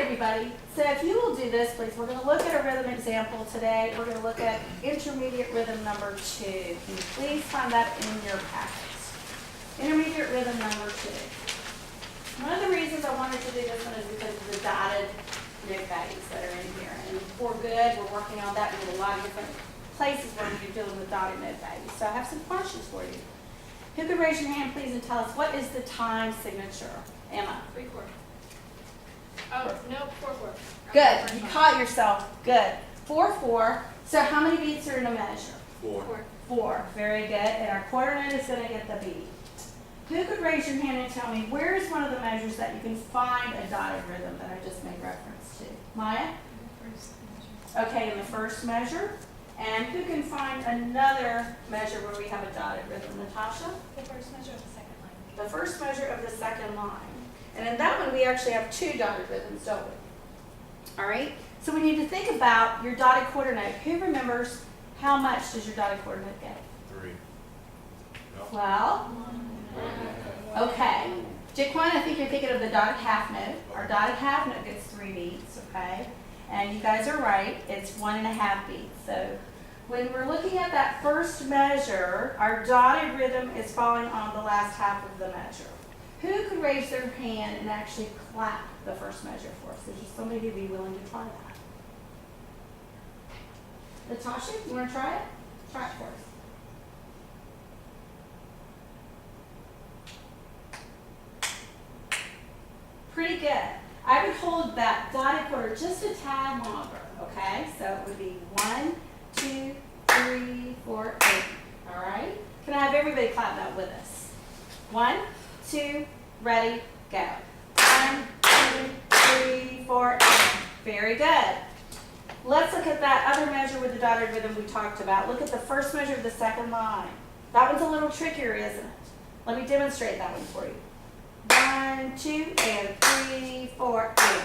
everybody. So if you will do this, please, we're going to look at a rhythm example today. We're going to look at intermediate rhythm number 2. Can you please find that in your packets? Intermediate rhythm number 2. One of the reasons I wanted to do this one is because of the dotted note values that are in here. And for good, we're working on that in a lot of different places where you're dealing with dotted note values. So I have some questions for you. Who could raise your hand, please, and tell us what is the time signature? Emma. 3/4. Oh, no, 4/4. Good. You caught yourself. Good. 4/4. So how many beats are in a measure? 4. 4. Very good. And our quarter note is going to get the beat. Who could raise your hand and tell me where is one of the measures that you can find a dotted rhythm that I just made reference to? Maya? Okay, in the first measure. And who can find another measure where we have a dotted rhythm? Natasha? The first measure of the second line. The first measure of the second line. And in that one, we actually have 2 dotted rhythms, don't we? All right? So we need to think about your dotted quarter note. Who remembers how much does your dotted quarter note get? 3. No. Well, okay. Jaquan, I think you're thinking of the dotted half note. Our dotted half note gets 3 beats, okay? And you guys are right. It's 1.5 beats. So when we're looking at that first measure, our dotted rhythm is falling on the last half of the measure. Who could raise their hand and actually clap the first measure for us? Is there somebody who'd be willing to try that? Natasha, you want to try it? Try it for us. Pretty good. I would hold that dotted quarter just a tad longer, okay? So it would be 1, 2, 3, 4, 8. All right? Can I have everybody clap that with us? 1, 2, ready, go. 1, 2, 3, 4, 8. Very good. Let's look at that other measure with the dotted rhythm we talked about. Look at the first measure of the second line. That one's a little trickier, isn't it? Let me demonstrate that one for you. 1, 2, and 3, 4, 8.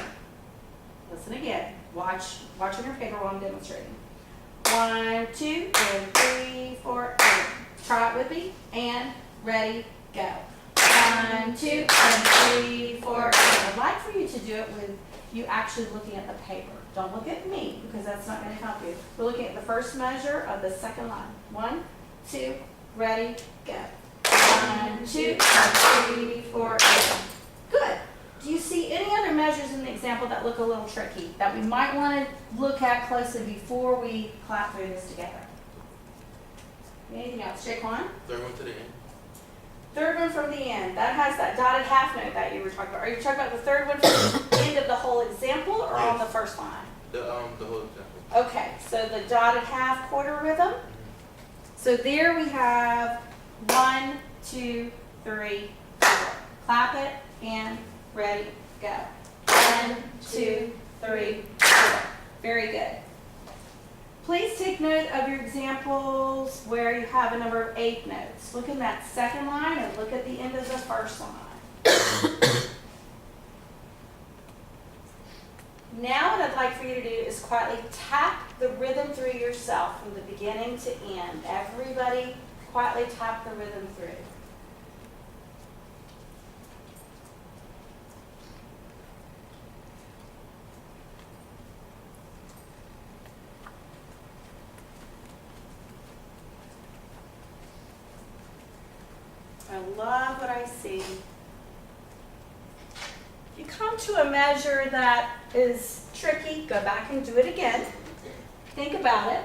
Listen again. Watch on your paper while I'm demonstrating. 1, 2, and 3, 4, 8. Try it with me. And ready, go. 1, 2, and 3, 4, 8. I'd like for you to do it with you actually looking at the paper. Don't look at me because that's not going to help you. We're looking at the first measure of the second line. 1, 2, ready, go. 1, 2, and 3, 4, 8. Good. Do you see any other measures in the example that look a little tricky that we might want to look at closely before we clap through this together? Anything else? Jaquan? Third one to the end. Third one from the end. That has that dotted half note that you were talking about. Are you talking about the third one from the end of the whole example or on the first line? The whole example. Okay, so the dotted half quarter rhythm. So there we have 1, 2, 3, 4. Clap it and ready, go. 1, 2, 3, 4. Very good. Please take note of your examples where you have a number of 8 notes. Look in that second line and look at the end of the first line. Now what I'd like for you to do is quietly tap the rhythm through yourself from the beginning to end. Everybody quietly tap the rhythm through. I love what I see. If you come to a measure that is tricky, go back and do it again. Think about it.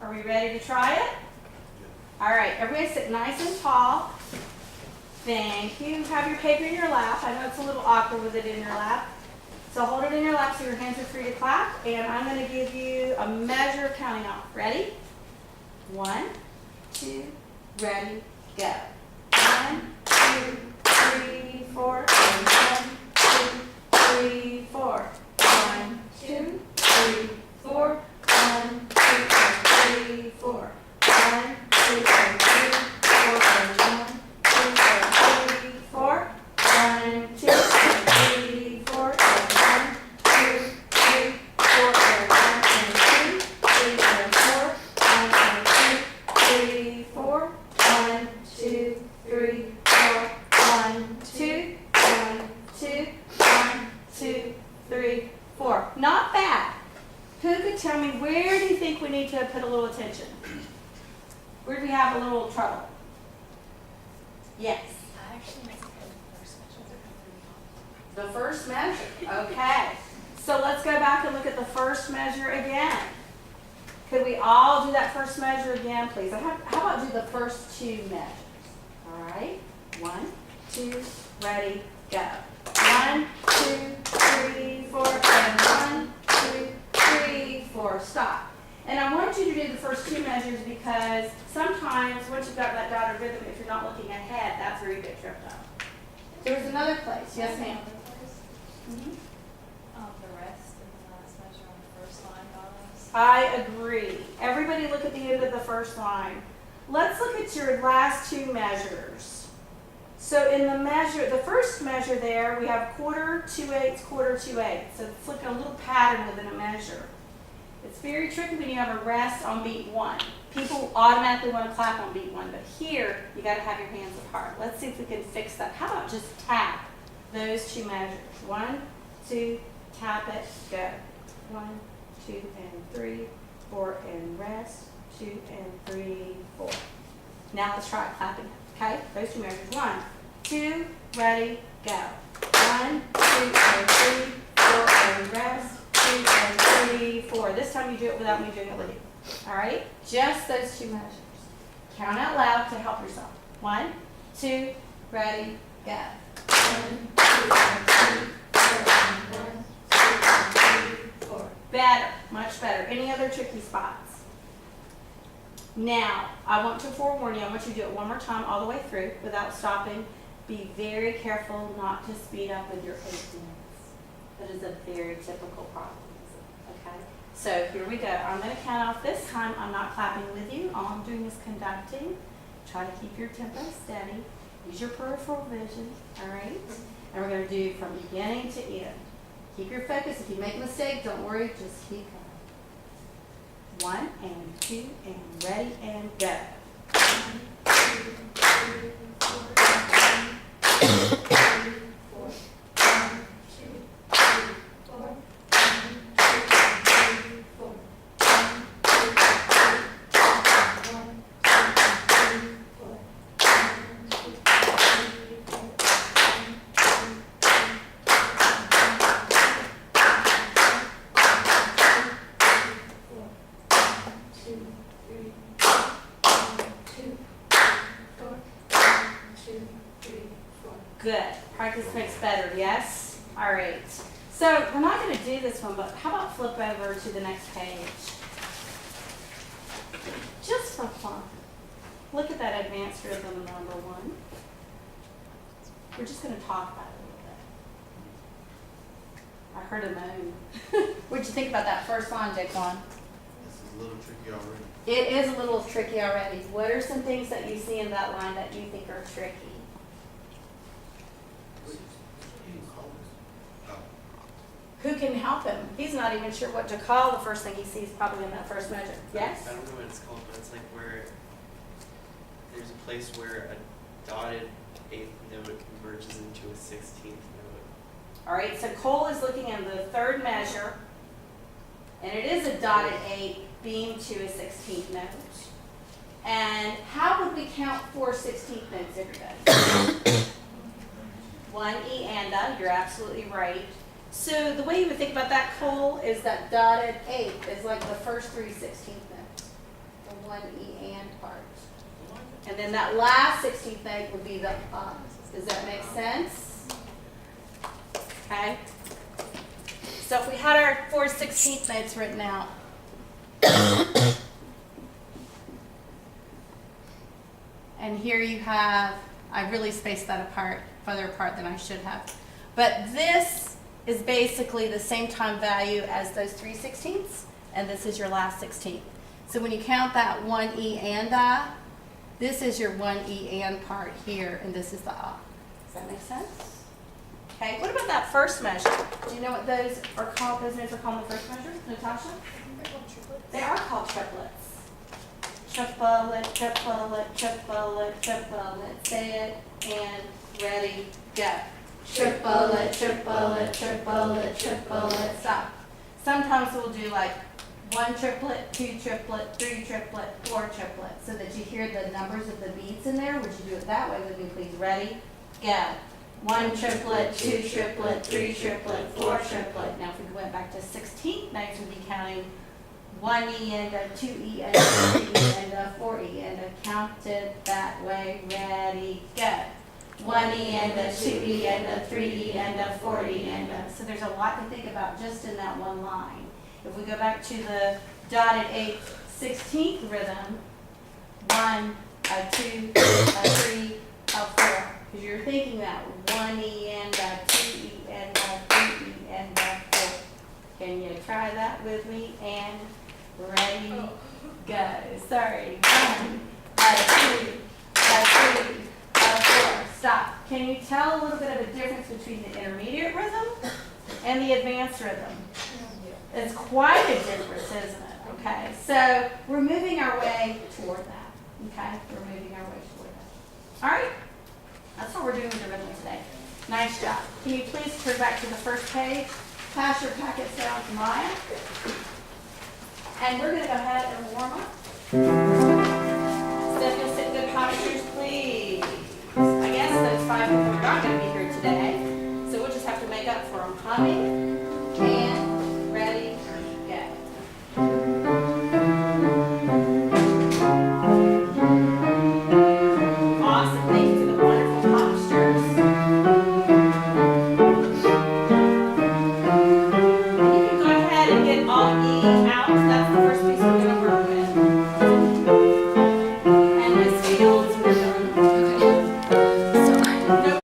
Are we ready to try it? All right, everybody sit nice and tall. Thank you. Have your paper in your lap. I know it's a little awkward with it in your lap. So hold it in your lap so your hands are free to clap. And I'm going to give you a measure of counting off. Ready? 1, 2, ready, go. 1, 2, 3, 4, and 1, 2, 3, 4. 1, 2, 3, 4. 1, 2, 3, 4. 1, 2, 3, 4, and 1, 2, 3, 4. 1, 2, 3, 4, and 1, 2, 3, 4, and 1, and 2, 3, and 4. 1, 2, 3, 4. 1, 2, 3, 4. need to put a little attention? Where do we have a little trouble? Yes. I actually missed the first measure. The first measure, okay. So let's go back and look at the first measure again. Could we all do that first measure again, please? How about do the first two measures? All right. 1, 2, ready, go. 1, 2, 3, 4, and 1, 2, 3, 4, stop. And I want you to do the first two measures because sometimes once you've got that dotted rhythm, if you're not looking ahead, that's where you get tripped up. There's another place. Yes, ma'am. Mhm. The rest in the last measure on the first line got us. I agree. Everybody look at the end of the first line. Let's look at your last two measures. So in the first measure there, we have quarter, 2/8, quarter, 2/8. So it's like a little pattern within a measure. It's very tricky when you have a rest on beat 1. People automatically want to clap on beat 1, but here you got to have your hands apart. Let's see if we can fix that. How about just tap those two measures? 1, 2, tap it, go. 1, 2, and 3, 4, and rest. 2, and 3, 4. Now let's try clapping it. Okay, those two measures. 1, 2, ready, go. 1, 2, and 3, 4, and rest. 2, and 3, 4. This time you do it without me doing it with you. All right, just those two measures. Count out loud to help yourself. 1, 2, ready, go. 1, 2, and 3, 4, and 1, 2, and 3, 4. Better, much better. Any other tricky spots? Now, I want to forewarn you, I want you to do it one more time all the way through without stopping. Be very careful not to speed up with your 8 minutes. That is a very typical problem, okay? So here we go. I'm going to count off this time. I'm not clapping with you. All I'm doing is conducting. Try to keep your tempo steady. Use your peripheral vision, all right? And we're going to do from beginning to end. Keep your focus. If you make a mistake, don't worry. Just keep going. 1, and 2, and ready, and go. 1, 2, 3, 4, 1, 2, 3, 4. 1, 2, 3, 4. 1, 2, 3, 4. 1, 2, 3, 4. 1, 2, 3, 4. 1, 2, 3, 4. Good. Practice makes better, yes? All right. So we're not going to do this one, but how about flip over to the next page? Just for fun. Look at that advanced rhythm number 1. We're just going to talk about it a little bit. I heard a moan. What'd you think about that first line, Jaquan? This is a little tricky already. It is a little tricky already. What are some things that you see in that line that you think are tricky? Who can help him? He's not even sure what to call the first thing he sees probably in that first measure. Yes? I don't know what it's called, but it's like where there's a place where a dotted 8th note merges into a 16th note. All right, so Cole is looking at the third measure, and it is a dotted 8 beamed to a 16th note. And how would we count 4 16th notes, everybody? 1 E and A, you're absolutely right. So the way you would think about that, Cole, is that dotted 8 is like the first 3 16th notes, the 1 E and part. And then that last 16th note would be the Does that make sense? Okay. So if we had our 4 16th notes written out, and here you have, I really spaced that apart, further apart than I should have. But this is basically the same time value as those 3 16ths, and this is your last 16th. So when you count that 1 E and A, this is your 1 E and part here, and this is the A. Does that make sense? Okay, what about that first measure? Do you know what those are called? Those notes are called in the first measure, Natasha? They are called triplets. Triplet, triplet, triplet, triplet. Say it, and ready, go. Triplet, triplet, triplet, triplet, stop. Sometimes we'll do like 1 triplet, 2 triplet, 3 triplet, 4 triplet, so that you hear the numbers of the beats in there. Would you do it that way with me, please? Ready? Go. 1 triplet, 2 triplet, 3 triplet, 4 triplet. Now if we went back to 16th notes, we'd be counting 1E and a 2E and a 3E and a 4E and a count it that way. Ready? Go. 1E and a 2E and a 3E and a 4E and a, so there's a lot to think about just in that one line. If we go back to the dotted 8th, 16th rhythm, 1, a 2, a 3, a 4. Because you're thinking that 1E and a 2E and a 3E and a 4. Can you try that with me? And ready, go. Sorry. 1, a 2, a 3, a 4. Stop. Can you tell a little bit of a difference between the intermediate rhythm and the advanced rhythm? It's quite a difference, isn't it? Okay, so we're moving our way toward that. Okay, we're moving our way toward that. All right, that's what we're doing with the rhythm today. Nice job. Can you please turn back to the first page? Pass your packets down to Maya. And we're going to go ahead and warm up. Steph, you'll sit in good postures, please. I guess those 5 people are not going to be here today, so we'll just have to make up for them. Humming.